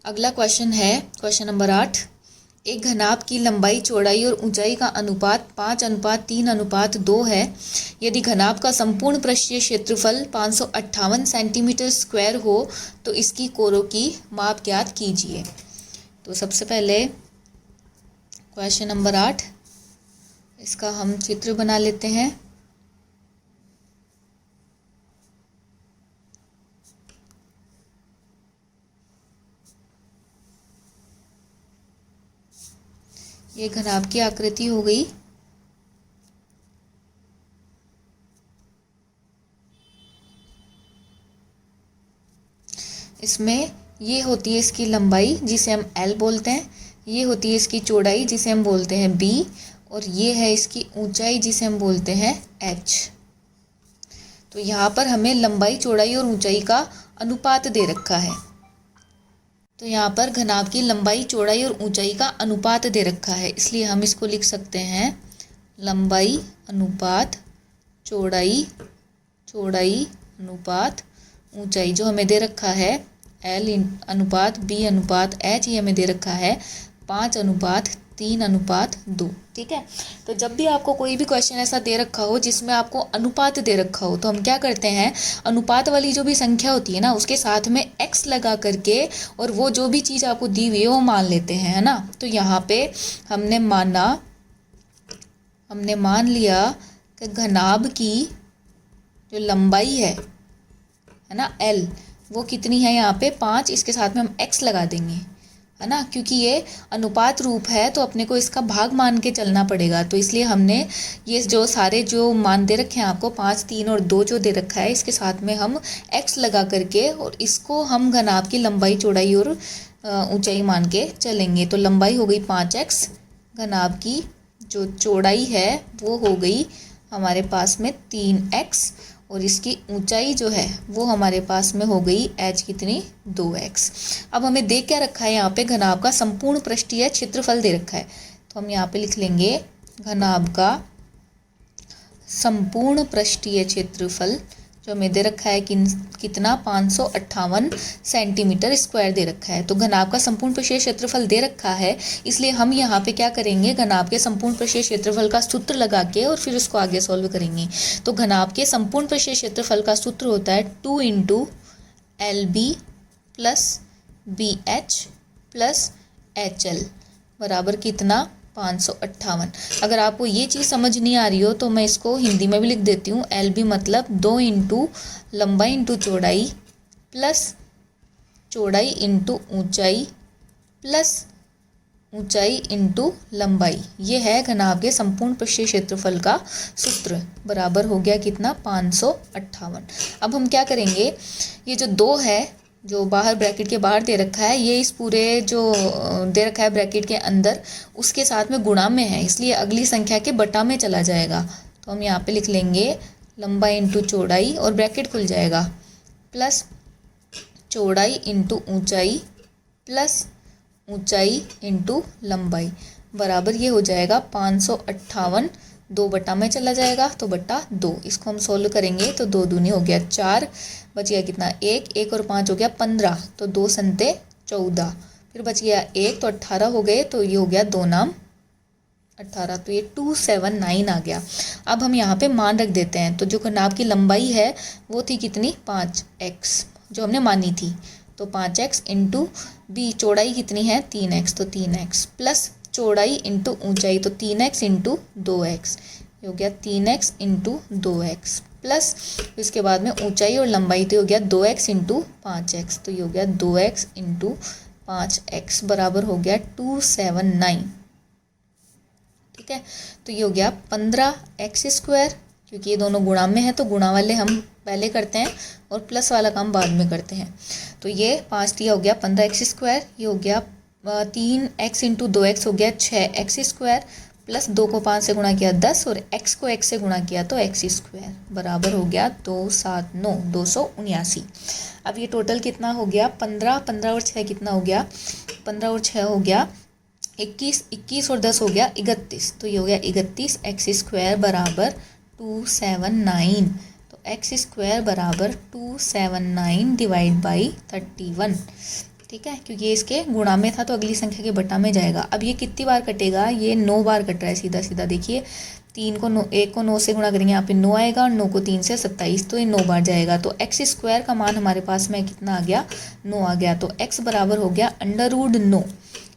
अगला क्वेश्चन है question number 8। एक घनाभ की लंबाई, चौड़ाई और ऊंचाई का अनुपात 5:3:2 है। यदि घनाभ का संपूर्ण पृष्ठीय क्षेत्रफल 558 सेंटीमीटर स्क्वायर हो तो इसकी कोरों की माप ज्ञात कीजिए। तो सबसे पहले क्वेश्चन नंबर 8, इसका हम चित्र बना लेते हैं। ये घनाभ की आकृति हो गई। इसमें ये होती है इसकी लंबाई जिसे हम L बोलते हैं, ये होती है इसकी चौड़ाई जिसे हम बोलते हैं B, और ये है इसकी ऊंचाई जिसे हम बोलते हैं H। तो यहाँ पर हमें लंबाई, चौड़ाई और ऊंचाई का अनुपात दे रखा है। तो यहाँ पर घनाभ की लंबाई, चौड़ाई और ऊंचाई का अनुपात दे रखा है, इसलिए हम इसको लिख सकते हैं लंबाई अनुपात चौड़ाई, चौड़ाई अनुपात ऊंचाई। जो हमें दे रखा है L अनुपात B अनुपात H, ये हमें दे रखा है 5:3:2। ठीक है। तो जब भी आपको कोई भी क्वेश्चन ऐसा दे रखा हो जिसमें आपको अनुपात दे रखा हो, तो हम क्या करते हैं, अनुपात वाली जो भी संख्या होती है ना, उसके साथ में x लगा करके और वो जो भी चीज़ आपको दी हुई है वो मान लेते हैं, है ना। तो यहाँ पे हमने मान लिया कि घनाभ की जो लंबाई है ना L, वो कितनी है यहाँ पे 5, इसके साथ में हम x लगा देंगे, है ना, क्योंकि ये अनुपात रूप है तो अपने को इसका भाग मान के चलना पड़ेगा। तो इसलिए हमने ये जो सारे जो मान दे रखे हैं आपको 5, 3 और 2 जो दे रखा है, इसके साथ में हम x लगा करके और इसको हम घनाभ की लंबाई, चौड़ाई और ऊंचाई मान के चलेंगे। तो लंबाई हो गई 5x, घनाभ की जो चौड़ाई है वो हो गई हमारे पास में 3x, और इसकी ऊंचाई जो है वो हमारे पास में हो गई h कितनी 2x। अब हमें दे क्या रखा है यहाँ पे, घनाभ का संपूर्ण पृष्ठीय क्षेत्रफल दे रखा है। तो हम यहाँ पे लिख लेंगे घनाभ का संपूर्ण पृष्ठीय क्षेत्रफल जो हमें दे रखा है कितना 558 सेंटीमीटर स्क्वायर दे रखा है। तो घनाभ का संपूर्ण पृष्ठीय क्षेत्रफल दे रखा है, इसलिए हम यहाँ पे क्या करेंगे, घनाभ के संपूर्ण पृष्ठीय क्षेत्रफल का सूत्र लगा के और फिर उसको आगे सॉल्व करेंगे। तो घनाभ के संपूर्ण पृष्ठीय क्षेत्रफल का सूत्र होता है 2 × LB + BH + HL बराबर कितना 558। अगर आपको ये चीज़ समझ नहीं आ रही हो तो मैं इसको हिंदी में भी लिख देती हूँ। LB मतलब 2 × लंबाई × चौड़ाई प्लस चौड़ाई × ऊंचाई प्लस ऊंचाई × लंबाई, ये है घनाभ के संपूर्ण पृष्ठीय क्षेत्रफल का सूत्र। बराबर हो गया कितना 558। अब हम क्या करेंगे, ये जो 2 है जो बाहर ब्रैकेट के बाहर दे रखा है, ये इस पूरे जो दे रखा है ब्रैकेट के अंदर उसके साथ में गुणा में है, इसलिए अगली संख्या के बटा में चला जाएगा। तो हम यहाँ पे लिख लेंगे लंबाई × चौड़ाई और ब्रैकेट खुल जाएगा प्लस चौड़ाई × ऊंचाई प्लस ऊंचाई × लंबाई बराबर ये हो जाएगा 558। 2 बटा में चला जाएगा तो बटा 2। इसको हम सोल्व करेंगे तो 2 दूनी हो गया 4, बच गया कितना 1 और 5 हो गया 15, तो 2 संते 14, फिर बच गया 1 तो 18 हो गए, तो ये हो गया 2 नाम 18, तो ये 279 आ गया। अब हम यहाँ पे मान रख देते हैं। तो जो घनाभ की लंबाई है वो थी कितनी 5x जो हमने मानी थी, तो 5x × B चौड़ाई कितनी है 3x, तो 3x प्लस चौड़ाई × ऊंचाई तो 3x × 2x, ये हो गया 3x × 2x प्लस इसके बाद में ऊंचाई और लंबाई तो हो गया 2x × 5x, तो ये हो गया 2x × 5x बराबर हो गया 279। ठीक है, तो ये हो गया 15x², क्योंकि ये दोनों गुणा में है तो गुणा वाले हम पहले करते हैं और प्लस वाला काम बाद में करते हैं। तो ये 5 हो गया 15x², ये हो गया 3x × 2x हो गया 6x² प्लस 2 को 5 से गुणा किया 10 और x को x से गुणा किया तो x² बराबर हो गया 279। अब ये टोटल कितना हो गया 15 और 6 कितना हो गया 15 और 6 हो गया 21 और 10 हो गया 31, तो ये हो गया 31x² बराबर 279। तो x² बराबर 279 डिवाइड बाई 31। ठीक है, क्योंकि ये इसके गुणा में था तो अगली संख्या के बटा में जाएगा। अब ये कितनी बार कटेगा, ये 9 बार कट रहा है सीधा सीधा। देखिए 3 को 9, 1 को 9 से गुणा करेंगे, यहाँ पे 9 आएगा और 9 को 3 से 27, तो ये 9 बार जाएगा। तो एक्स स्क्वायर का मान हमारे पास में कितना आ गया, 9 आ गया। तो एक्स बराबर हो गया √9।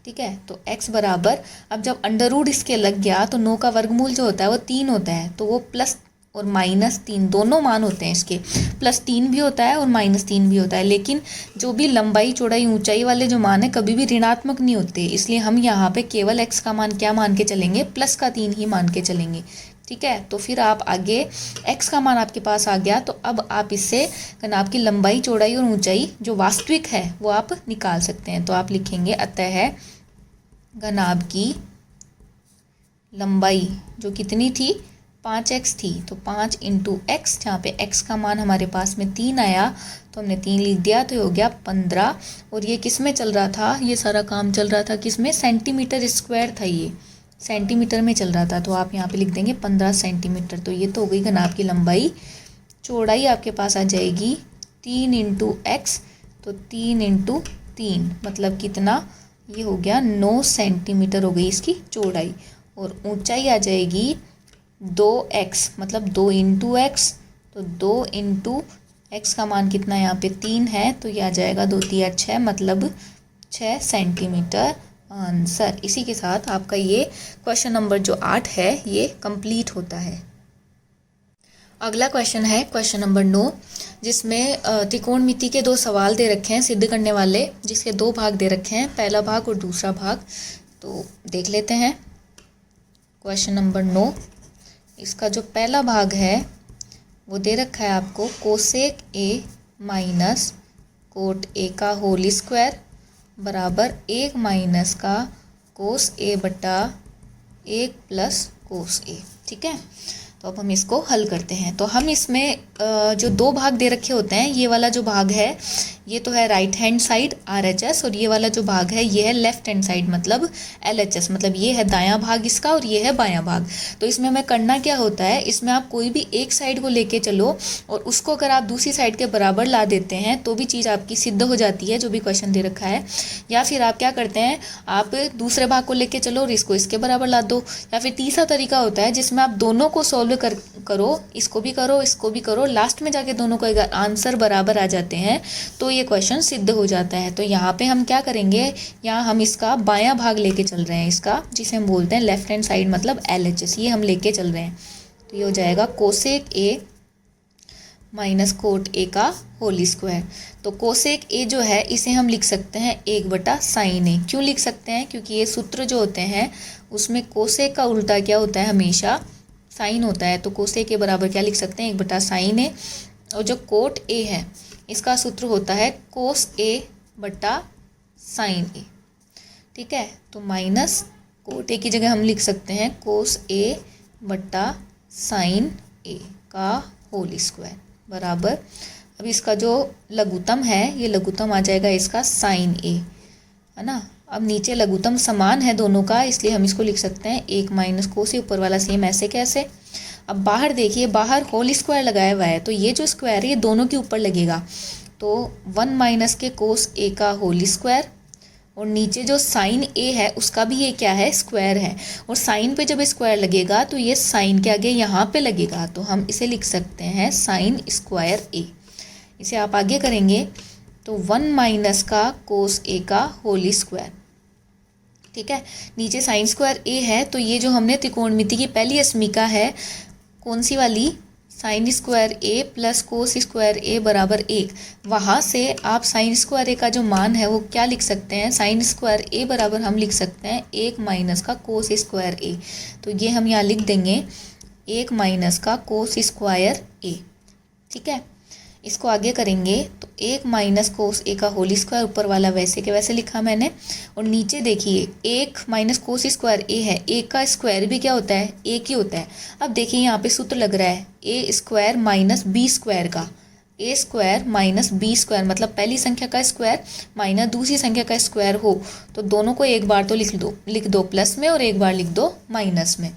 ठीक है, तो x बराबर, अब जब अंडर इसके लग गया तो 9 का वर्गमूल जो होता है वो 3 होता है, तो वो प्लस और -3 दोनों मान होते हैं इसके। +3 भी होता है और -3 भी होता है, लेकिन जो भी लंबाई चौड़ाई ऊंचाई वाले जो मान है कभी भी ऋणात्मक नहीं होते, इसलिए हम यहाँ पे केवल x का मान क्या मान के चलेंगे, +3 ही मान के चलेंगे। ठीक है, तो फिर आप आगे x का मान आपके पास आ गया, तो अब आप इससे घनाभ की लंबाई चौड़ाई और ऊंचाई जो वास्तविक है वो आप निकाल सकते हैं। तो आप लिखेंगे अतः घनाभ की लंबाई जो कितनी थी, 5x थी, तो 5 × x, जहाँ पे x का मान हमारे पास में 3 आया तो हमने 3 लिख दिया, तो ये हो गया 15। और ये किस में चल रहा था, ये सारा काम चल रहा था किस में, सेंटीमीटर स्क्वायर था, ये सेंटीमीटर में चल रहा था, तो आप यहाँ पे लिख देंगे 15 सेंटीमीटर। तो ये तो हो गई घनाभ की लंबाई। चौड़ाई आपके पास आ जाएगी 3 × x, तो 3 × 3 मतलब कितना, ये हो गया 9 सेंटीमीटर हो गई इसकी चौड़ाई। और ऊंचाई आ जाएगी 2x, मतलब 2 × x, तो 2 × x का मान कितना है, यहाँ पे 3 है, तो ये आ जाएगा 2 × 6 मतलब 6 सेंटीमीटर आंसर। इसी के साथ आपका ये क्वेश्चन नंबर जो 8 है ये कंप्लीट होता है। अगला क्वेश्चन है क्वेश्चन नंबर 9, जिसमें त्रिकोणमिति के 2 सवाल दे रखे हैं सिद्ध करने वाले, जिसके 2 भाग दे रखे हैं, पहला भाग और दूसरा भाग। तो देख लेते हैं क्वेश्चन नंबर 9। इसका जो पहला भाग है वो दे रखा है आपको cosec A minus cot A का होल स्क्वायर बराबर 1 माइनस का कोस ए बटा 1 प्लस कोस ए। ठीक है, तो अब हम इसको हल करते हैं। तो हम इसमें जो 2 भाग दे रखे होते हैं, ये वाला जो भाग है ये तो है राइट हैंड साइड RHS, और ये वाला जो भाग है ये है लेफ्ट हैंड साइड मतलब LHS, मतलब ये है दायां भाग इसका और ये है बायां भाग। तो इसमें हमें करना क्या होता है, इसमें आप कोई भी एक साइड को लेके चलो और उसको अगर आप दूसरी साइड के बराबर ला देते हैं तो भी चीज़ आपकी सिद्ध हो जाती है, जो भी क्वेश्चन दे रखा है। या फिर आप क्या करते हैं, आप दूसरे भाग को लेके चलो और इसको इसके बराबर ला दो। या फिर तीसरा तरीका होता है जिसमें आप दोनों को सॉल्व करो, इसको भी करो इसको भी करो, लास्ट में जाके दोनों को अगर आंसर बराबर आ जाते हैं तो ये क्वेश्चन सिद्ध हो जाता है। तो यहाँ पे हम क्या करेंगे, यहाँ हम इसका बायां भाग लेके चल रहे हैं, इसका जिसे हम बोलते हैं लेफ्ट हैंड साइड मतलब LHS, ये हम लेके चल रहे हैं। तो ये हो जाएगा cosec A minus cot A का होल स्क्वायर। तो कोसेक ए जो है इसे हम लिख सकते हैं 1/sin ए। क्यों लिख सकते हैं, क्योंकि ये सूत्र जो होते हैं उसमें कोसेक का उल्टा क्या होता है, हमेशा साइन होता है। तो कोसेक के बराबर क्या लिख सकते हैं, 1/sin ए। और जो कोट ए है इसका सूत्र होता है कोस ए बटा साइन ए। ठीक है, तो माइनस कोट ए की जगह हम लिख सकते हैं कोस ए बटा साइन ए का होल स्क्वायर बराबर, अब इसका जो लघुत्तम है ये लघुत्तम आ जाएगा इसका साइन ए, है ना। अब नीचे लघुत्तम समान है दोनों का, इसलिए हम इसको लिख सकते हैं 1 माइनस कोस ए, ऊपर वाला सेम ऐसे कैसे। अब बाहर देखिए, बाहर होल स्क्वायर लगाया हुआ है, तो ये जो स्क्वायर है ये दोनों के ऊपर लगेगा, तो 1 माइनस के कोस ए का होल स्क्वायर, और नीचे जो साइन ए है उसका भी ये क्या है, स्क्वायर है। और साइन पे जब स्क्वायर लगेगा तो ये साइन के आगे यहाँ पे लगेगा, तो हम इसे लिख सकते हैं साइन स्क्वायर ए। इसे आप आगे करेंगे तो 1 माइनस का कोस ए का होल स्क्वायर। ठीक है, नीचे साइन स्क्वायर ए है, तो ये जो हमने त्रिकोणमिति की पहली अस्मिका है, कौन सी वाली, साइन स्क्वायर ए प्लस कोस स्क्वायर ए बराबर 1, वहाँ से आप साइन स्क्वायर ए का जो मान है वो क्या लिख सकते हैं, साइन स्क्वायर ए बराबर हम लिख सकते हैं 1 माइनस का कोस स्क्वायर ए। तो ये हम यहाँ लिख देंगे 1 माइनस का कोस स्क्वायर ए। ठीक है, इसको आगे करेंगे तो 1 माइनस कोस ए का होल स्क्वायर, ऊपर वाला वैसे के वैसे लिखा मैंने, और नीचे देखिए 1 माइनस कोस स्क्वायर ए है, ए का स्क्वायर भी क्या होता है, एक ही होता है। अब देखिए यहाँ पे सूत्र लग रहा है ए स्क्वायर माइनस बी स्क्वायर का, ए स्क्वायर माइनस बी स्क्वायर, मतलब पहली संख्या का स्क्वायर माइनस दूसरी संख्या का स्क्वायर हो तो दोनों को एक बार तो लिख दो प्लस में और एक बार लिख दो माइनस में।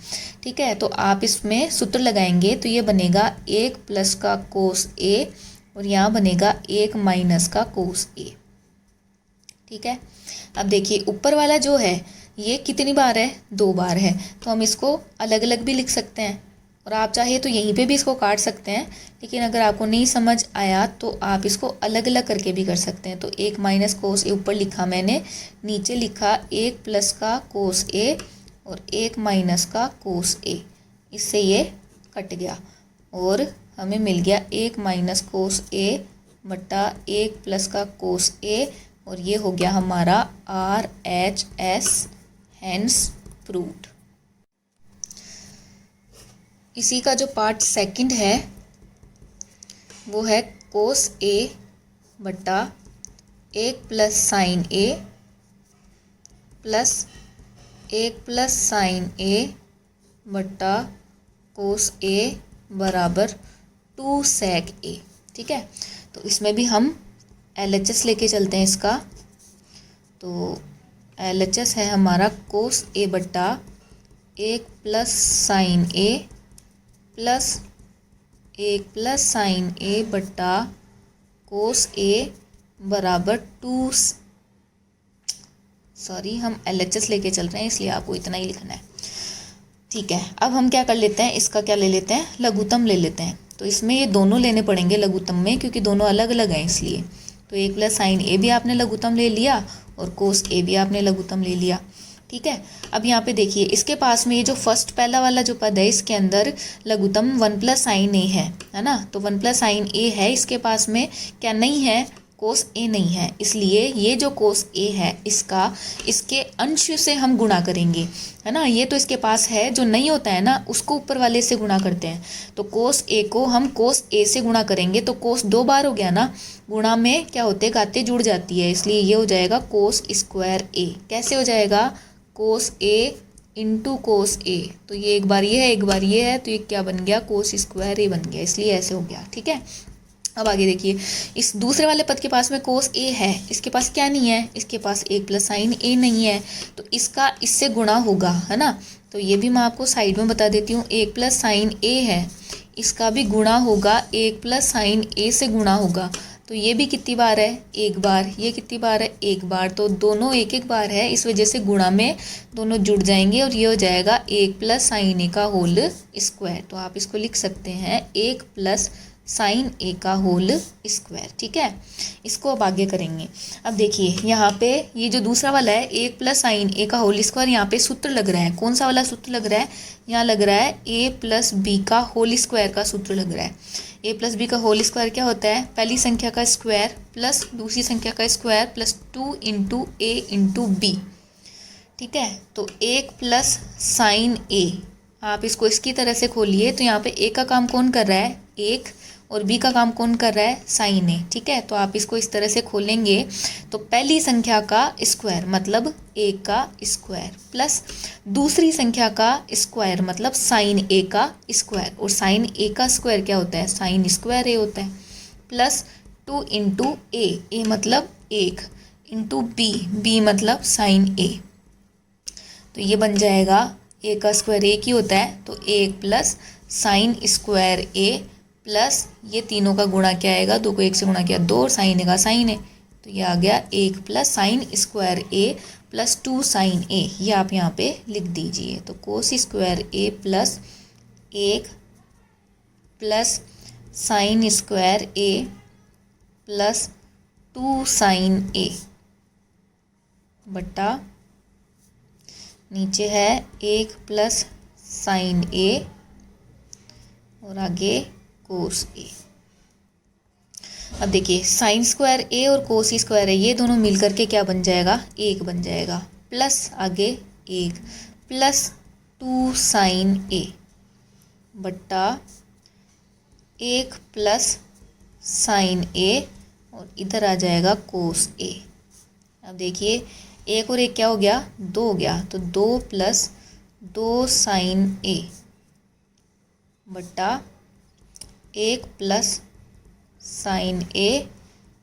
ठीक है, तो आप इसमें सूत्र लगाएंगे तो ये बनेगा 1 प्लस का कोस ए और यहाँ बनेगा 1 माइनस का कोस ए। ठीक है। अब देखिए ऊपर वाला जो है ये कितनी बार है, 2 बार है, तो हम इसको अलग अलग भी लिख सकते हैं और आप चाहे तो यहीं पे भी इसको काट सकते हैं, लेकिन अगर आपको नहीं समझ आया तो आप इसको अलग अलग करके भी कर सकते हैं। तो 1 माइनस कोस ए ऊपर लिखा मैंने, नीचे लिखा 1 प्लस का कोस ए और 1 माइनस का कोस ए, इससे ये कट गया और हमें मिल गया 1 माइनस कोस ए बटा 1 प्लस का कोस ए, और ये हो गया हमारा RHS, हैंस प्रूव्ड। इसी का जो पार्ट सेकंड है वो है कोस ए बटा 1 प्लस साइन ए प्लस 1 प्लस साइन ए बटा कोस ए बराबर 2 सेक ए। ठीक है, तो इसमें भी हम LHS लेके चलते हैं इसका। तो LHS है हमारा कोस ए बटा 1 प्लस साइन ए प्लस 1 प्लस साइन ए बटा कोस ए बराबर 2, सॉरी हम LHS लेके चल रहे हैं इसलिए आपको इतना ही लिखना है। ठीक है, अब हम क्या कर लेते हैं, इसका क्या ले लेते हैं, लघुत्तम ले लेते हैं। तो इसमें ये दोनों लेने पड़ेंगे लघुत्तम में, क्योंकि दोनों अलग अलग हैं इसलिए। तो 1 प्लस साइन ए भी आपने लघुत्तम ले लिया और कोस ए भी आपने लघुत्तम ले लिया। ठीक है, अब यहाँ पे देखिए इसके पास में ये जो फर्स्ट पहला वाला जो पद है इसके अंदर लघुत्तम 1 प्लस साइन ए है ना। तो 1 प्लस साइन ए है, इसके पास में क्या नहीं है, कोस ए नहीं है, इसलिए ये जो कोस ए है इसके अंश से हम गुणा करेंगे, है ना। ये तो इसके पास है, जो नहीं होता है ना उसको ऊपर वाले से गुणा करते हैं। तो कोस ए को हम कोस ए से गुणा करेंगे तो कोस 2 बार हो गया ना, गुणा में क्या होते हैं, घातें जुड़ जाती है, इसलिए ये हो जाएगा कोस स्क्वायर ए। कैसे हो जाएगा, कोस ए इंटू कोस ए, तो ये एक बार ये है एक बार ये है, तो ये क्या बन गया, कोस स्क्वायर ए बन गया, इसलिए ऐसे हो गया। ठीक है, अब आगे देखिए इस दूसरे वाले पद के पास में कोस ए है, इसके पास क्या नहीं है, इसके पास 1 प्लस साइन ए नहीं है, तो इसका इससे गुणा होगा, है ना। तो ये भी मैं आपको साइड में बता देती हूँ, 1 प्लस साइन ए है, इसका भी गुणा होगा 1 प्लस साइन ए से गुणा होगा। तो ये भी कितनी बार है, 1 बार, ये कितनी बार है, 1 बार, तो दोनों 1 बार है, इस वजह से गुणा में दोनों जुड़ जाएंगे और ये हो जाएगा 1 प्लस साइन ए का होल स्क्वायर। तो आप इसको लिख सकते हैं 1 प्लस साइन ए का होल स्क्वायर। ठीक है, इसको अब आगे करेंगे। अब देखिए यहाँ पे ये जो दूसरा वाला है 1 प्लस साइन ए का होल स्क्वायर, यहाँ पे सूत्र लग रहा है, कौन सा वाला सूत्र लग रहा है, यहाँ लग रहा है a प्लस बी का होल स्क्वायर का सूत्र लग रहा है। a प्लस बी का होल स्क्वायर क्या होता है, पहली संख्या का स्क्वायर प्लस दूसरी संख्या का स्क्वायर प्लस 2 इंटू ए इंटू बी। ठीक है, तो 1 प्लस साइन ए, आप इसको इसकी तरह से खोलिए तो यहाँ पे ए का काम कौन कर रहा है, 1, और बी का काम कौन कर रहा है, साइन ए। ठीक है, तो आप इसको इस तरह से खोलेंगे तो पहली संख्या का स्क्वायर मतलब 1 का स्क्वायर प्लस दूसरी संख्या का स्क्वायर मतलब साइन ए का स्क्वायर, और साइन ए का स्क्वायर क्या होता है, साइन स्क्वायर ए होता है, प्लस 2 इंटू ए मतलब 1 इंटू बी मतलब साइन ए। तो ये बन जाएगा ए का स्क्वायर 1 ही होता है, तो 1 प्लस साइन स्क्वायर ए प्लस ये तीनों का गुणा क्या आएगा, 2 को 1 से गुणा किया 2 और साइन ए का साइन है, तो ये आ गया 1 प्लस साइन स्क्वायर ए प्लस 2 साइन ए। ये आप यहाँ पे लिख दीजिए। तो कोस स्क्वायर ए प्लस 1 प्लस साइन स्क्वायर ए प्लस 2 साइन ए बटा नीचे है 1 प्लस साइन ए और आगे कोस ए। अब देखिए साइन स्क्वायर ए और कोस स्क्वायर है, ये दोनों मिलकर के क्या बन जाएगा, 1 बन जाएगा, प्लस आगे 1 प्लस 2 साइन ए बट्टा 1 प्लस साइन ए और इधर आ जाएगा कोस ए। अब देखिए 1 और 1 क्या हो गया, 2 हो गया, तो 2 प्लस 2 साइन ए बट्टा 1 प्लस साइन ए,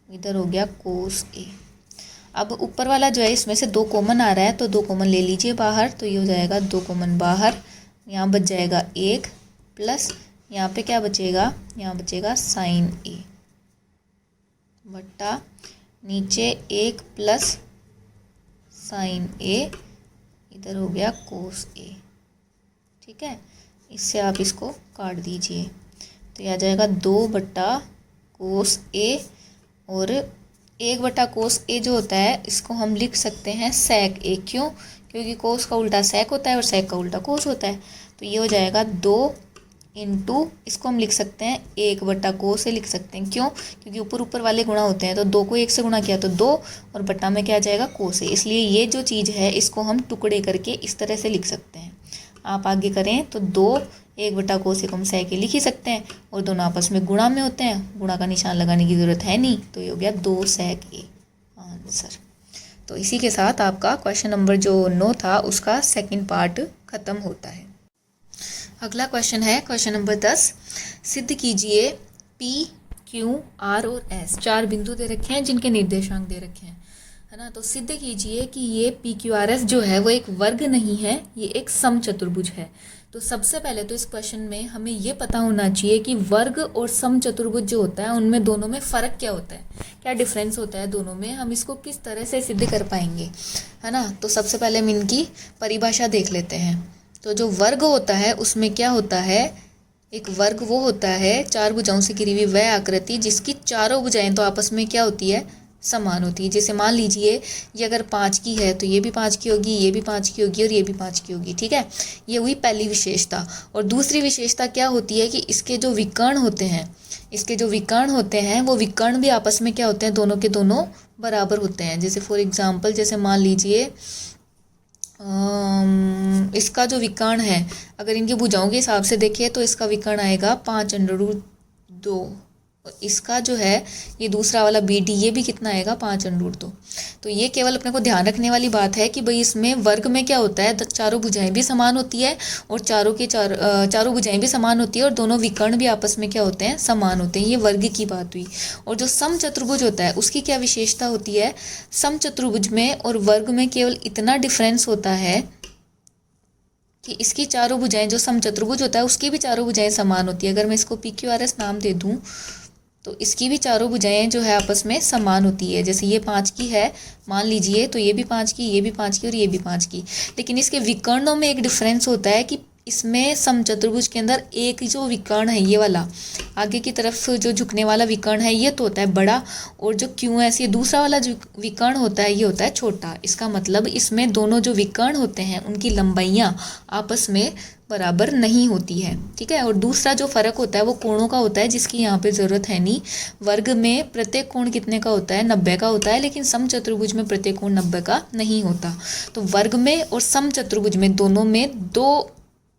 इधर हो गया कोस ए। अब ऊपर वाला जो है इसमें से 2 कॉमन आ रहा है, तो 2 कॉमन ले लीजिए बाहर, तो ये हो जाएगा 2 कॉमन बाहर, यहाँ बच जाएगा 1 प्लस यहाँ पे क्या बचेगा, यहाँ बचेगा साइन ए बट्टा नीचे 1 प्लस साइन ए, इधर हो गया कोस ए। ठीक है, इससे आप इसको काट दीजिए तो यह आ जाएगा 2/कोस ए, और 1/कोस ए जो होता है इसको हम लिख सकते हैं sec ए। क्यों? क्योंकि कोस का उल्टा sec होता है और sec का उल्टा कोस होता है। तो ये हो जाएगा 2 इंटू, इसको हम लिख सकते हैं 1/कोस ए लिख सकते हैं। क्यों? क्योंकि ऊपर ऊपर वाले गुणा होते हैं, तो 2 को 1 से गुणा किया तो 2, और बट्टा में क्या आ जाएगा कोस ए। इसलिए ये जो चीज़ है इसको हम टुकड़े करके इस तरह से लिख सकते हैं। आप आगे करें तो 2 1/कोस ए को हम sec ए लिख ही सकते हैं, और दोनों आपस में गुणा में होते हैं, गुणा का निशान लगाने की ज़रूरत है नहीं, तो ये हो गया 2 sec ए आंसर। तो इसी के साथ आपका क्वेश्चन नंबर जो 9 था उसका सेकंड पार्ट खत्म होता है। अगला क्वेश्चन है क्वेश्चन नंबर 10। सिद्ध कीजिए P, Q, R और S 4 बिंदु दे रखे हैं जिनके निर्देशांक दे रखे हैं, है ना। तो सिद्ध कीजिए कि ये PQRS जो है वो एक वर्ग नहीं है, ये एक समचतुर्भुज है। तो सबसे पहले तो इस क्वेश्चन में हमें ये पता होना चाहिए कि वर्ग और समचतुर्भुज जो होता है उनमें दोनों में फ़र्क क्या होता है, क्या डिफरेंस होता है दोनों में, हम इसको किस तरह से सिद्ध कर पाएंगे, है ना। तो सबसे पहले हम इनकी परिभाषा देख लेते हैं। तो जो वर्ग होता है उसमें क्या होता है, एक वर्ग वो होता है 4 भुजाओं से घिरी हुई वह आकृति जिसकी चारों भुजाएं तो आपस में क्या होती है, समान होती है। जैसे मान लीजिए ये अगर 5 की है तो ये भी 5 की होगी, ये भी 5 की होगी और ये भी 5 की होगी। ठीक है, ये हुई पहली विशेषता। और दूसरी विशेषता क्या होती है कि इसके जो विकर्ण होते हैं, वो विकर्ण भी आपस में क्या होते हैं, दोनों के दोनों बराबर होते हैं। जैसे फॉर एग्जाम्पल, जैसे मान लीजिए इसका जो विकर्ण है, अगर इनकी भुजाओं के हिसाब से देखिए तो इसका विकर्ण आएगा 5√2, और इसका जो है ये दूसरा वाला BD, ये भी कितना आएगा 5√2। तो ये केवल अपने को ध्यान रखने वाली बात है कि भाई इसमें वर्ग में क्या होता है, चारों भुजाएं भी समान होती है और चारों भुजाएं भी समान होती है और दोनों विकर्ण भी आपस में क्या होते हैं, समान होते हैं। ये वर्ग की बात हुई। और जो समचतुर्भुज होता है उसकी क्या विशेषता होती है, समचतुर्भुज में और वर्ग में केवल इतना डिफरेंस होता है कि इसकी चारों भुजाएं, जो समचतुर्भुज होता है उसकी भी चारों भुजाएं समान होती है। अगर मैं इसको PQRS नाम दे दूं तो इसकी भी चारों भुजाएं जो है आपस में समान होती है। जैसे ये 5 की है मान लीजिए, तो ये भी 5 की, ये भी 5 की और ये भी 5 की। लेकिन इसके विकर्णों में एक डिफरेंस होता है कि इसमें समचतुर्भुज के अंदर एक जो विकर्ण है, ये वाला आगे की तरफ जो झुकने वाला विकर्ण है ये तो होता है बड़ा, और जो QS ये दूसरा वाला जो विकर्ण होता है ये होता है छोटा। इसका मतलब इसमें दोनों जो विकर्ण होते हैं उनकी लंबाइयाँ आपस में बराबर नहीं होती है। ठीक है, और दूसरा जो फर्क होता है वो कोणों का होता है, जिसकी यहाँ पे ज़रूरत है नहीं। वर्ग में प्रत्येक कोण कितने का होता है, 90 का होता है, लेकिन समचतुर्भुज में प्रत्येक कोण 90 का नहीं होता। तो वर्ग में और समचतुर्भुज में दोनों में 2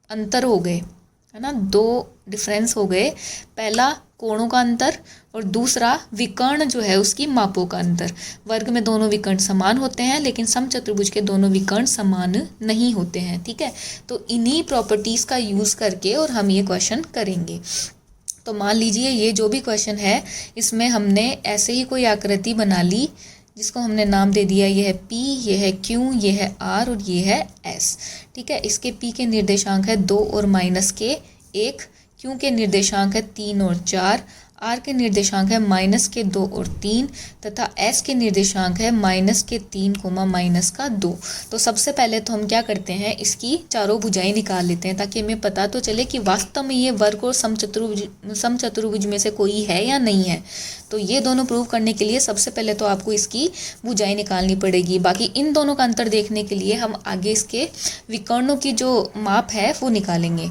अंतर हो गए, है ना, 2 डिफरेंस हो गए। पहला कोणों का अंतर और दूसरा विकर्ण जो है उसकी मापों का अंतर। वर्ग में दोनों विकर्ण समान होते हैं लेकिन समचतुर्भुज के दोनों विकर्ण समान नहीं होते हैं। ठीक है, तो इन्हीं प्रॉपर्टीज़ का यूज़ करके और हम ये क्वेश्चन करेंगे। तो मान लीजिए ये जो भी क्वेश्चन है इसमें हमने ऐसे ही कोई आकृति बना ली जिसको हमने नाम दे दिया, ये है P, ये है Q, ये है R और ये है S। ठीक है, इसके P के निर्देशांक है 2 और -1, Q के निर्देशांक है 3 और 4, R के निर्देशांक है -2 और 3 तथा S के निर्देशांक है -3, -2। तो सबसे पहले तो हम क्या करते हैं, इसकी चारों भुजाएं निकाल लेते हैं ताकि हमें पता तो चले कि वास्तव में ये वर्ग और समचतुर्भुज में से कोई है या नहीं है। तो ये दोनों प्रूव करने के लिए सबसे पहले तो आपको इसकी भुजाएं निकालनी पड़ेगी। बाकी इन दोनों का अंतर देखने के लिए हम आगे इसके विकर्णों की जो माप है वो निकालेंगे।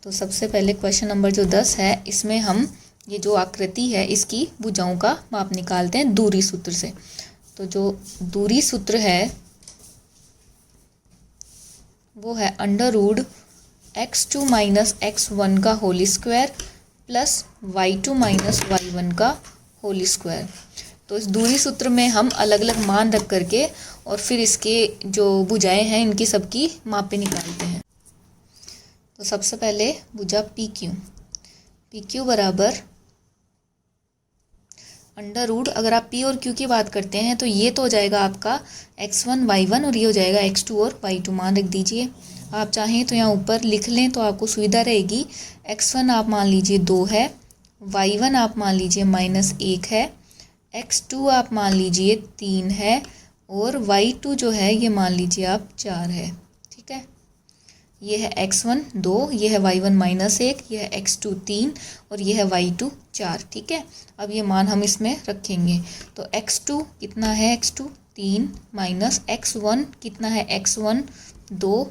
तो सबसे पहले क्वेश्चन नंबर जो 10 है इसमें हम ये जो आकृति है इसकी भुजाओं का माप निकालते हैं दूरी सूत्र से। तो जो दूरी सूत्र है वो है √(x2 - x1) का whole square plus y2 - y1 का होल स्क्वायर। तो इस दूरी सूत्र में हम अलग अलग मान रख करके और फिर इसके जो भुजाएं हैं इनकी सबकी मापें निकालते हैं। तो सबसे पहले भुजा PQ बराबर अगर आप P और Q की बात करते हैं तो ये तो हो जाएगा आपका x1 y1 और ये हो जाएगा x2 और y2। मान रख दीजिए। आप चाहें तो यहाँ ऊपर लिख लें तो आपको सुविधा रहेगी। x1 आप मान लीजिए 2 है, y1 आप मान लीजिए -1 है, x2 आप मान लीजिए 3 है और y2 जो है ये मान लीजिए आप 4 है। ठीक है, ये है x1 2, ये है y1 -1, ये है x2 3 और ये है y2 4। ठीक है, अब ये मान हम इसमें रखेंगे तो x2 कितना है, x2 3 माइनस x1 कितना है, x1 2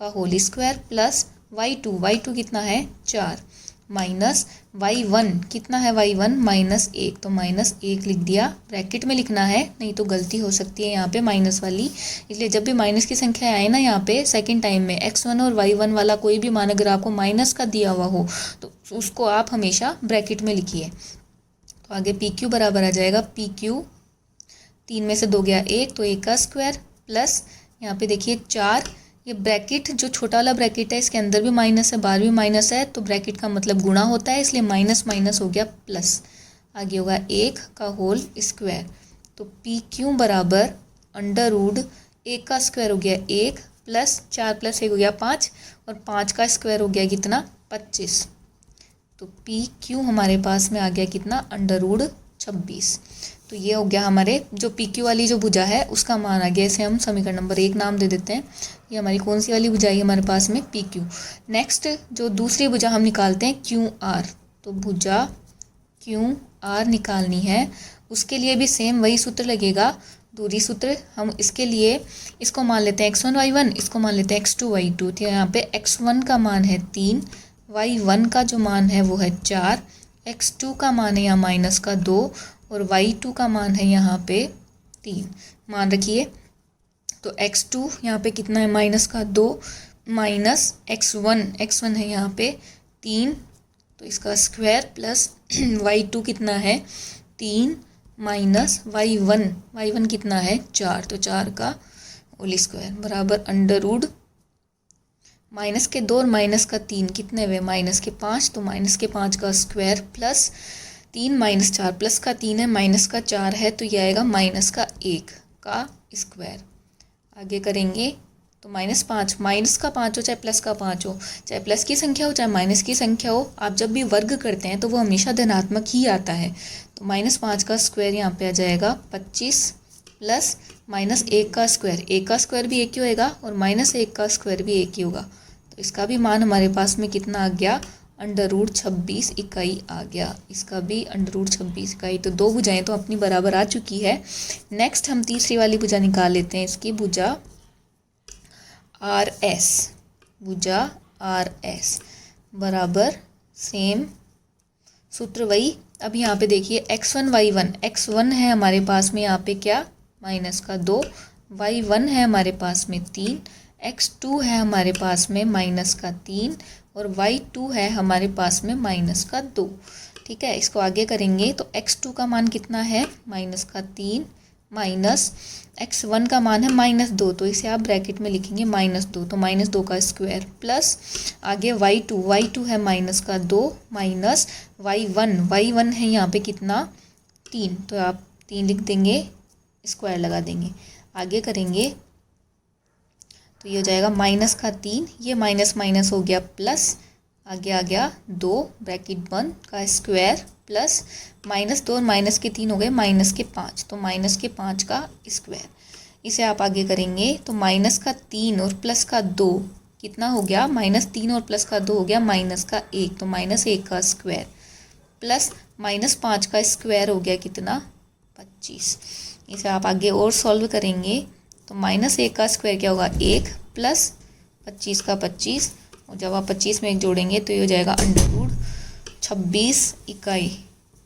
का होल स्क्वायर प्लस y2 कितना है 4 माइनस y1 कितना है, y1 -1 तो -1 लिख दिया। ब्रैकेट में लिखना है, नहीं तो गलती हो सकती है यहाँ पे माइनस वाली, इसलिए जब भी माइनस की संख्या आए ना यहाँ पे सेकंड टाइम में x1 और y1 वाला कोई भी मान अगर आपको माइनस का दिया हुआ हो तो उसको आप हमेशा ब्रैकेट में लिखिए। तो आगे PQ बराबर आ जाएगा PQ 3 में से 2 गया 1 तो 1 का स्क्वायर प्लस यहाँ पे देखिए 4, ये ब्रैकेट जो छोटा वाला ब्रैकेट है इसके अंदर भी माइनस है बाहर भी माइनस है तो ब्रैकेट का मतलब गुणा होता है, इसलिए माइनस माइनस हो गया प्लस, आगे होगा 1 का होल स्क्वायर। तो PQ बराबर अंडर रूट 1 का स्क्वायर हो गया 1 प्लस 4 प्लस 1 हो गया 5 और 5 का स्क्वायर हो गया कितना 25। तो PQ हमारे पास में आ गया कितना अंडर रूट 26। तो ये हो गया हमारे जो PQ वाली जो भुजा है उसका मान आ गया, इसे हम समीकरण नंबर 1 नाम दे देते हैं। ये हमारी कौन सी वाली भुजा है हमारे पास में PQ। नेक्स्ट जो दूसरी भुजा हम निकालते हैं QR, तो भुजा QR निकालनी है, उसके लिए भी सेम वही सूत्र लगेगा, दूरी सूत्र। हम इसके लिए इसको मान लेते हैं x1 y1, इसको मान लेते हैं x2 y2। तो यहाँ पे x1 का मान है 3, y1 का जो मान है वो है 4, x2 का मान है यहाँ माइनस का 2 और y2 का मान है यहाँ पे 3 मान रखिए। तो x2 यहाँ पे कितना है माइनस का 2 माइनस x1 है यहाँ पे 3 तो इसका स्क्वायर प्लस y2 कितना है 3 माइनस y1 कितना है 4 तो 4 का होल स्क्वायर बराबर अंडर रूट माइनस के 2 और माइनस का 3 कितने हुए माइनस के 5 तो माइनस के 5 का स्क्वायर प्लस 3 माइनस 4 प्लस का 3 है माइनस का 4 है तो ये आएगा माइनस का 1 का स्क्वायर। आगे करेंगे तो -5 माइनस का 5 हो चाहे प्लस का 5 हो, चाहे प्लस की संख्या हो चाहे माइनस की संख्या हो, आप जब भी वर्ग करते हैं तो वो हमेशा धनात्मक ही आता है। तो -5 का स्क्वायर यहाँ पे आ जाएगा 25 प्लस -1 का स्क्वायर, 1 का स्क्वायर भी 1 ही होएगा और -1 का स्क्वायर भी 1 ही होगा। तो इसका भी मान हमारे पास में कितना आ गया अंडर रूट 26 इकाई आ गया, इसका भी अंडर रूट 26 इकाई। तो दो भुजाएं तो अपनी बराबर आ चुकी है। नेक्स्ट हम तीसरी वाली भुजा निकाल लेते हैं, इसकी भुजा RS, भुजा RS बराबर सेम सूत्र वही। अब यहाँ पे देखिए x1 y1, x1 है हमारे पास में यहाँ पे क्या माइनस का 2, y1 है हमारे पास में 3, x2 है हमारे पास में माइनस का 3 और y2 है हमारे पास में माइनस का 2। ठीक है, इसको आगे करेंगे तो x2 का मान कितना है माइनस का 3 माइनस x1 का मान है -2 तो इसे आप ब्रैकेट में लिखेंगे -2 तो -2 का स्क्वायर प्लस आगे y2 है माइनस का 2 माइनस y1 है यहाँ पे कितना 3 तो आप 3 लिख देंगे स्क्वायर लगा देंगे। आगे करेंगे तो ये हो जाएगा माइनस का 3, ये माइनस माइनस हो गया प्लस आगे आ गया 2 ब्रैकेट बंद का स्क्वायर प्लस -2 और माइनस के 3 हो गए माइनस के 5 तो माइनस के 5 का स्क्वायर। इसे आप आगे करेंगे तो माइनस का 3 और प्लस का 2 कितना हो गया -3 और प्लस का 2 हो गया माइनस का 1 तो -1 का स्क्वायर प्लस -5 का स्क्वायर हो गया कितना 25। इसे आप आगे और सॉल्व करेंगे तो -1 का स्क्वायर क्या होगा 1 प्लस 25 का 25 और जब आप 25 में 1 जोड़ेंगे तो ये हो जाएगा अंडर रूट 26 इकाई।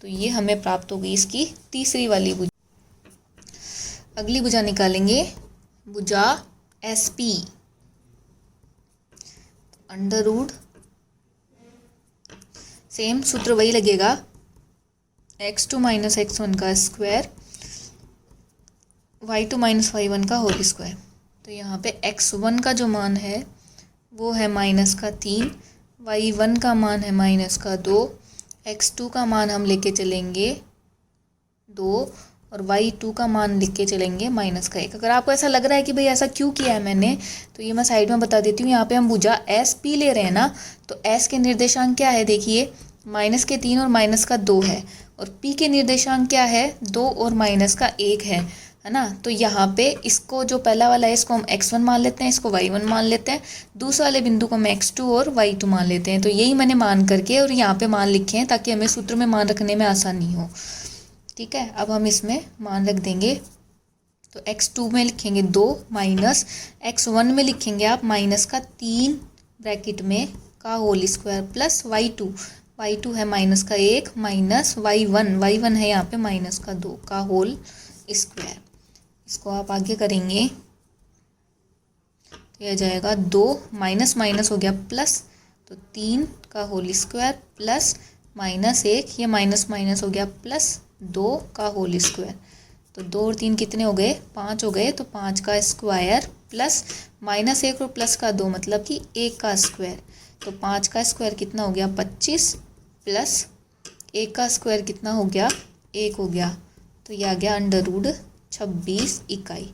तो ये हमें प्राप्त होगी इसकी तीसरी वाली भुजा। अगली भुजा निकालेंगे भुजा SP, अंडर रूट सेम सूत्र वही लगेगा x2 माइनस x1 का स्क्वायर y2 माइनस y1 का होल स्क्वायर। तो यहाँ पे x1 का जो मान है वो है माइनस का 3, y1 का मान है माइनस का 2, x2 का मान हम लेके चलेंगे 2 और y2 का मान लिख के चलेंगे माइनस का 1। अगर आपको ऐसा लग रहा है कि भाई ऐसा क्यों किया है मैंने तो ये मैं साइड में बता देती हूँ। यहाँ पे हम भुजा SP ले रहे हैं ना, तो S के निर्देशांक क्या है देखिए माइनस के 3 और माइनस का 2 है और P के निर्देशांक क्या है 2 और माइनस का 1 है। है ना। तो यहाँ पे इसको जो पहला वाला है इसको हम x1 मान लेते हैं, इसको y1 मान लेते हैं, दूसरे वाले बिंदु को हम x2 और y2 मान लेते हैं। तो यही मैंने मान करके और यहाँ पे मान लिखे हैं ताकि हमें सूत्र में मान रखने में आसानी हो। ठीक है, अब हम इसमें मान रख देंगे। तो x2 में लिखेंगे 2 माइनस x1 में लिखेंगे आप माइनस का 3 ब्रैकेट में का होल स्क्वायर प्लस y2 है माइनस का 1 माइनस y1 है यहाँ पे माइनस का 2 का होल स्क्वायर। इसको आप आगे करेंगे तो यह जाएगा 2 माइनस माइनस हो गया प्लस, तो 3 का होल स्क्वायर प्लस माइनस 1, ये माइनस माइनस हो गया प्लस 2 का होल स्क्वायर। तो 2 और 3 कितने हो गए, 5 हो गए। तो 5 का स्क्वायर प्लस माइनस 1 और प्लस का 2 मतलब कि 1 का स्क्वायर। तो 5 का स्क्वायर कितना हो गया 25 प्लस 1 का स्क्वायर कितना हो गया 1 हो गया। तो यह आ गया अंडर रूट 26 इकाई।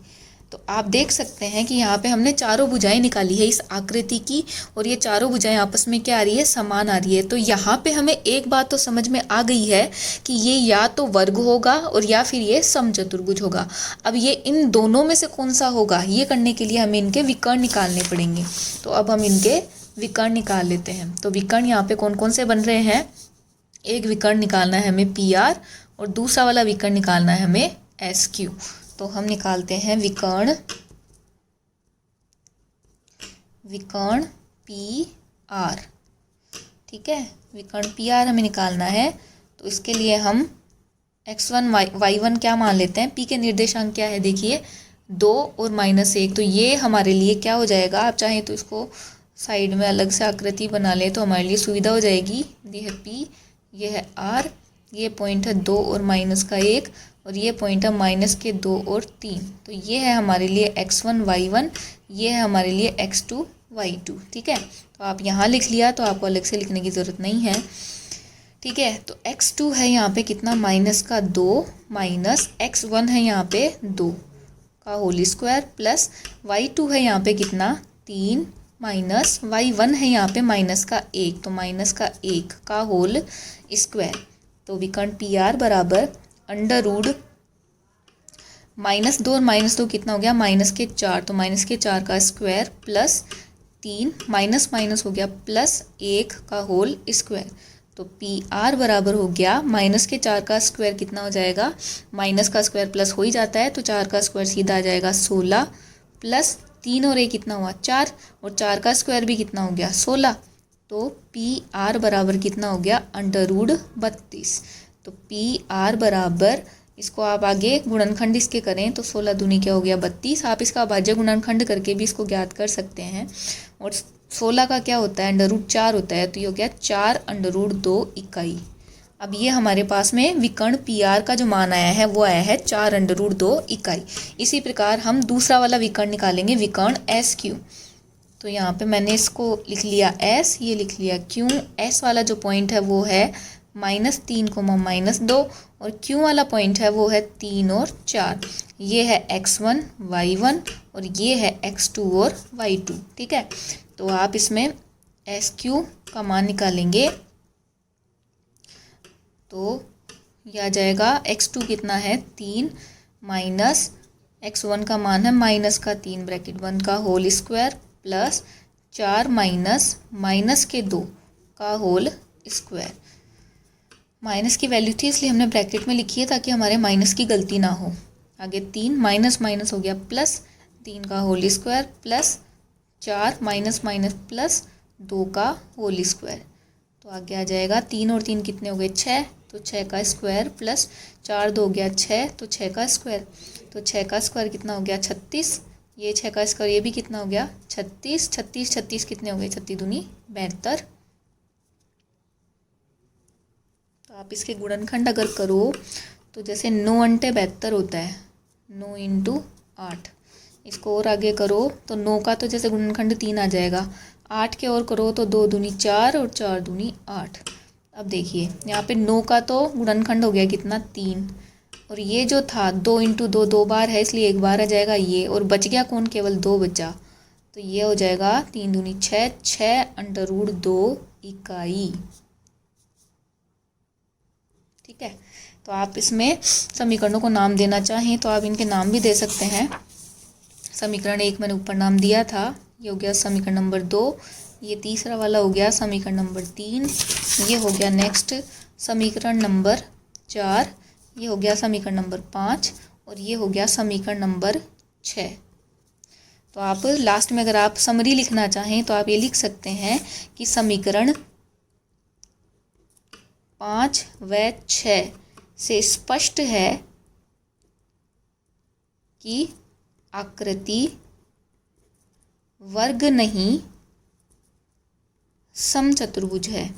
तो आप देख सकते हैं कि यहाँ पे हमने चारों भुजाएं निकाली है इस आकृति की, और ये चारों भुजाएं आपस में क्या आ रही है, समान आ रही है। तो यहाँ पे हमें एक बात तो समझ में आ गई है कि ये या तो वर्ग होगा और या फिर ये समचतुर्भुज होगा। अब ये इन दोनों में से कौन सा होगा, ये करने के लिए हमें इनके विकर्ण निकालने पड़ेंगे। तो अब हम इनके विकर्ण निकाल लेते हैं। तो विकर्ण यहाँ पे कौन कौन से बन रहे हैं, एक विकर्ण निकालना है हमें PR और दूसरा वाला विकर्ण निकालना है हमें SQ। तो हम निकालते हैं विकर्ण PR। ठीक है, विकर्ण PR हमें निकालना है। तो इसके लिए हम x1 y1 क्या मान लेते हैं, P के निर्देशांक क्या है देखिए 2 और -1। तो ये हमारे लिए क्या हो जाएगा, आप चाहें तो इसको साइड में अलग से आकृति बना ले तो हमारे लिए सुविधा हो जाएगी। ये है P, ये है R, ये पॉइंट है 2 और -1, और ये पॉइंट है -2 और 3। तो ये है हमारे लिए x1 y1, ये है हमारे लिए x2 y2। ठीक है, तो आप यहाँ लिख लिया तो आपको अलग से लिखने की ज़रूरत नहीं है। ठीक है, तो x2 है यहाँ पे कितना -2 माइनस x1 है यहाँ पे 2 का होल स्क्वायर प्लस y2 है यहाँ पे कितना 3 माइनस y1 है यहाँ पे -1, तो -1 का होल स्क्वायर। तो विकर्ण PR बराबर अंडर रूट -2 और -2 कितना हो गया -4, तो -4 का स्क्वायर प्लस 3 माइनस माइनस हो गया प्लस 1 का होल स्क्वायर। तो PR बराबर हो गया -4 का स्क्वायर कितना हो जाएगा, माइनस का स्क्वायर प्लस हो ही जाता है, तो 4 का स्क्वायर सीधा आ जाएगा 16 प्लस 3 और 1 कितना हुआ 4, और 4 का स्क्वायर भी कितना हो गया 16। तो PR बराबर कितना हो गया अंडर रूट 32। तो PR बराबर, इसको आप आगे गुणनखंड इसके करें तो 16 दूनी क्या हो गया 32। आप इसका भाज्य गुणनखंड करके भी इसको ज्ञात कर सकते हैं। और 16 का क्या होता है अंडर रूट 4 होता है, तो ये हो गया 4 अंडर रूट 2 इकाई। अब ये हमारे पास में विकर्ण PR का जो मान आया है वो आया है 4 अंडर रूट 2 इकाई। इसी प्रकार हम दूसरा वाला विकर्ण निकालेंगे विकर्ण SQ। तो यहाँ पे मैंने इसको लिख लिया S, ये लिख लिया Q। S वाला जो पॉइंट है वो है -3, -2, और Q वाला पॉइंट है वो है 3 और 4। ये है x1 y1 और ये है x2 और y2। ठीक है, तो आप इसमें SQ का मान निकालेंगे तो यह आ जाएगा x2 कितना है 3 माइनस x1 का मान है -3 ब्रैकेट 1 का होल स्क्वायर प्लस 4 -2 का होल स्क्वायर। माइनस की वैल्यू थी इसलिए हमने ब्रैकेट में लिखी है ताकि हमारे माइनस की गलती ना हो। आगे 3 माइनस माइनस हो गया प्लस 3 का whole square plus 4 minus minus plus 2 का होल स्क्वायर। तो आगे आ जाएगा 3 और 3 कितने हो गए 6, तो 6 का स्क्वायर प्लस 4 2 हो गया 6, तो 6 का स्क्वायर। तो 6 का स्क्वायर कितना हो गया 36, ये 6 का स्क्वायर ये भी कितना हो गया 36, 36 36 कितने हो गए 36 दूनी 72। तो आप इसके गुणनखंड अगर करो तो जैसे 9 अंटे 72 होता है, 9 इंटू 8। इसको और आगे करो तो 9 का तो जैसे गुणनखंड 3 आ जाएगा, 8 के और करो तो 2 दूनी 4 और 4 दूनी 8। अब देखिए यहाँ पे 9 का तो गुणनखंड हो गया कितना 3, और ये जो था 2 इंटू 2 2 बार है इसलिए 1 बार आ जाएगा ये, और बच गया कौन केवल 2 बचा, तो ये हो जाएगा 3 दूनी 6, 6 अंडर रूट 2 इकाई। ठीक है, तो आप इसमें समीकरणों को नाम देना चाहें तो आप इनके नाम भी दे सकते हैं। समीकरण 1 मैंने ऊपर नाम दिया था, ये हो गया समीकरण नंबर 2। ये तीसरा वाला हो गया समीकरण नंबर 3। ये हो गया नेक्स्ट समीकरण नंबर 4। ये हो गया समीकरण नंबर 5 और ये हो गया समीकरण नंबर 6। तो आप लास्ट में अगर आप समरी लिखना चाहें तो आप ये लिख सकते हैं कि समीकरण 5 व 6 से स्पष्ट है कि आकृति वर्ग नहीं समचतुर्भुज है।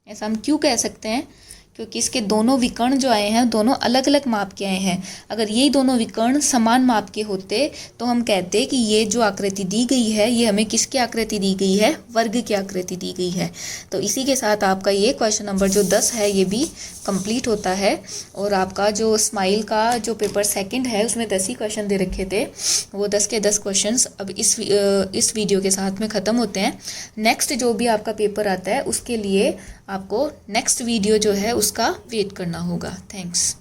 ऐसा हम क्यों कह सकते हैं? क्योंकि इसके दोनों विकर्ण जो आए हैं दोनों अलग अलग माप के आए हैं। अगर ये दोनों विकर्ण समान माप के होते तो हम कहते कि ये जो आकृति दी गई है ये हमें किसकी आकृति दी गई है? वर्ग की आकृति दी गई है। तो इसी के साथ आपका ये क्वेश्चन नंबर जो 10 है ये भी कंप्लीट होता है। और आपका जो स्माइल का जो पेपर सेकंड है उसमें 10 ही क्वेश्चन दे रखे थे, वो 10 के 10 क्वेश्चंस अब इस वीडियो के साथ में ख़त्म होते हैं। नेक्स्ट जो भी आपका पेपर आता है उसके लिए आपको नेक्स्ट वीडियो जो है उसका वेट करना होगा। थैंक्स।